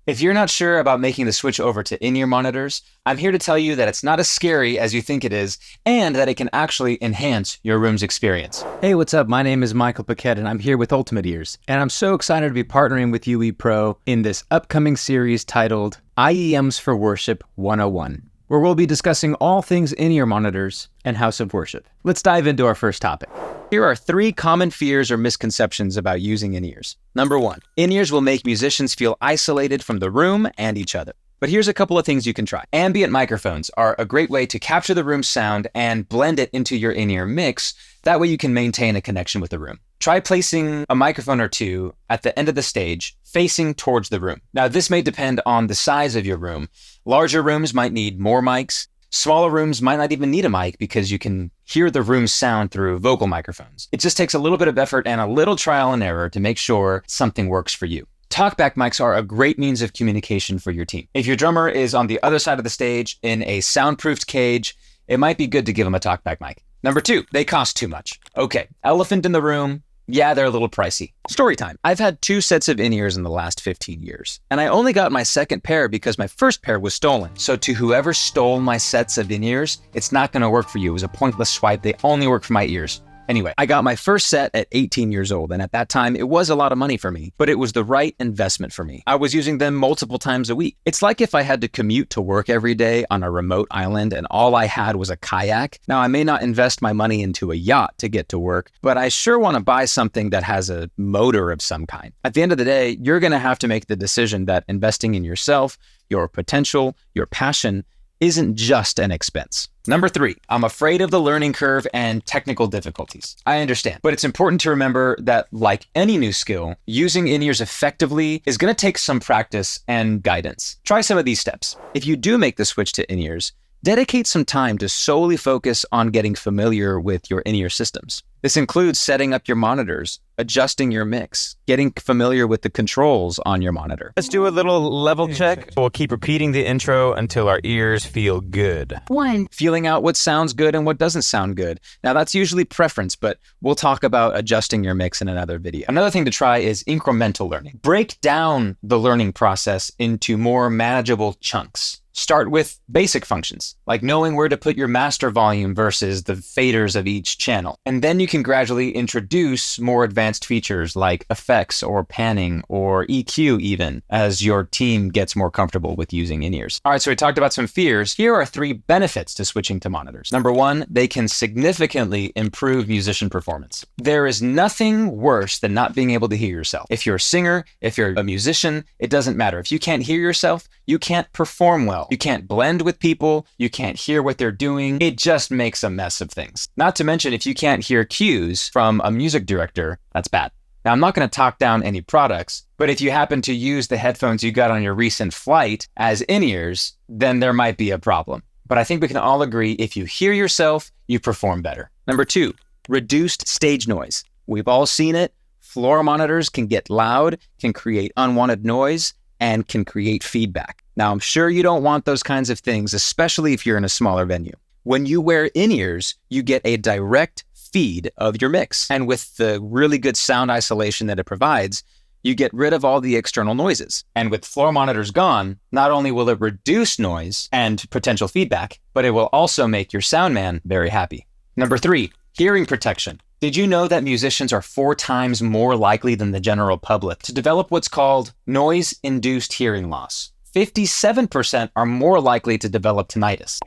If you're not sure about making the switch over to in-ear monitors, I'm here to tell you that it's not as scary as you think it is, and that it can actually enhance your room's experience. Hey, what's up? My name is Michael Paquette, and I'm here with Ultimate Ears. And I'm so excited to be partnering with UE Pro in this upcoming series titled IEMs for Worship 101, where we'll be discussing all things in-ear monitors and House of Worship. Let's dive into our first topic. Here are 3 common fears or misconceptions about using in-ears. Number 1, in-ears will make musicians feel isolated from the room and each other. But here's a couple of things you can try. Ambient microphones are a great way to capture the room's sound and blend it into your in-ear mix. That way you can maintain a connection with the room. Try placing a microphone or 2 at the end of the stage, facing towards the room. Now, this may depend on the size of your room. Larger rooms might need more mics. Smaller rooms might not even need a mic because you can hear the room's sound through vocal microphones. It just takes a little bit of effort and a little trial and error to make sure something works for you. Talkback mics are a great means of communication for your team. If your drummer is on the other side of the stage in a soundproofed cage, it might be good to give them a talkback mic. Number 2, they cost too much. Okay, elephant in the room. Yeah, they're a little pricey. Story time. I've had 2 sets of in-ears in the last 15 years, and I only got my second pair because my first pair was stolen. So to whoever stole my sets of in-ears, it's not gonna work for you. It was a pointless swipe. They only work for my ears. Anyway, I got my first set at 18 years old, and at that time, it was a lot of money for me, but it was the right investment for me. I was using them multiple times a week. It's like if I had to commute to work every day on a remote island and all I had was a kayak. Now, I may not invest my money into a yacht to get to work, but I sure want to buy something that has a motor of some kind. At the end of the day, you're going to have to make the decision that investing in yourself, your potential, your passion, isn't just an expense. Number 3, I'm afraid of the learning curve and technical difficulties. I understand, but it's important to remember that like any new skill, using in-ears effectively is going to take some practice and guidance. Try some of these steps. If you do make the switch to in-ears, dedicate some time to solely focus on getting familiar with your in-ear systems. This includes setting up your monitors, adjusting your mix, getting familiar with the controls on your monitor. Let's do a little level check. We'll keep repeating the intro until our ears feel good. 1, feeling out what sounds good and what doesn't sound good. Now, that's usually preference, but we'll talk about adjusting your mix in another video. Another thing to try is incremental learning. Break down the learning process into more manageable chunks. Start with basic functions, like knowing where to put your master volume versus the faders of each channel. And then you can gradually introduce more advanced features like effects or panning or EQ even, as your team gets more comfortable with using in-ears. All right, so we talked about some fears. Here are 3 benefits to switching to monitors. Number 1, they can significantly improve musician performance. There is nothing worse than not being able to hear yourself. If you're a singer, if you're a musician, it doesn't matter. If you can't hear yourself, you can't perform well. You can't blend with people. You can't hear what they're doing. It just makes a mess of things. Not to mention, if you can't hear cues from a music director, that's bad. Now, I'm not going to talk down any products, but if you happen to use the headphones you got on your recent flight as in-ears, then there might be a problem. But I think we can all agree if you hear yourself, you perform better. Number 2, reduced stage noise. We've all seen it. Floor monitors can get loud, can create unwanted noise, and can create feedback. Now, I'm sure you don't want those kinds of things, especially if you're in a smaller venue. When you wear in-ears, you get a direct feed of your mix. And with the really good sound isolation that it provides, you get rid of all the external noises. And with floor monitors gone, not only will it reduce noise and potential feedback, but it will also make your sound man very happy. Number 3, hearing protection. Did you know that musicians are 4 times more likely than the general public to develop what's called noise-induced hearing loss? 57% are more likely to develop tinnitus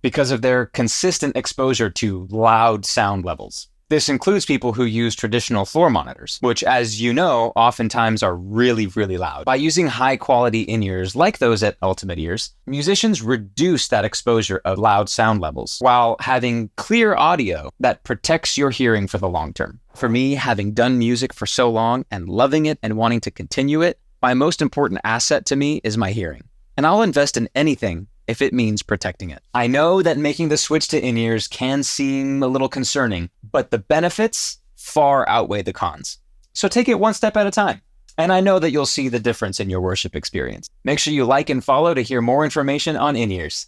because of their consistent exposure to loud sound levels. This includes people who use traditional floor monitors, which, as you know, oftentimes are really, really loud. By using high-quality in-ears like those at Ultimate Ears, musicians reduce that exposure of loud sound levels while having clear audio that protects your hearing for the long term. For me, having done music for so long and loving it and wanting to continue it, my most important asset to me is my hearing. And I'll invest in anything if it means protecting it. I know that making the switch to in-ears can seem a little concerning, but the benefits far outweigh the cons. So take it one step at a time. And I know that you'll see the difference in your worship experience. Make sure you like and follow to hear more information on in-ears.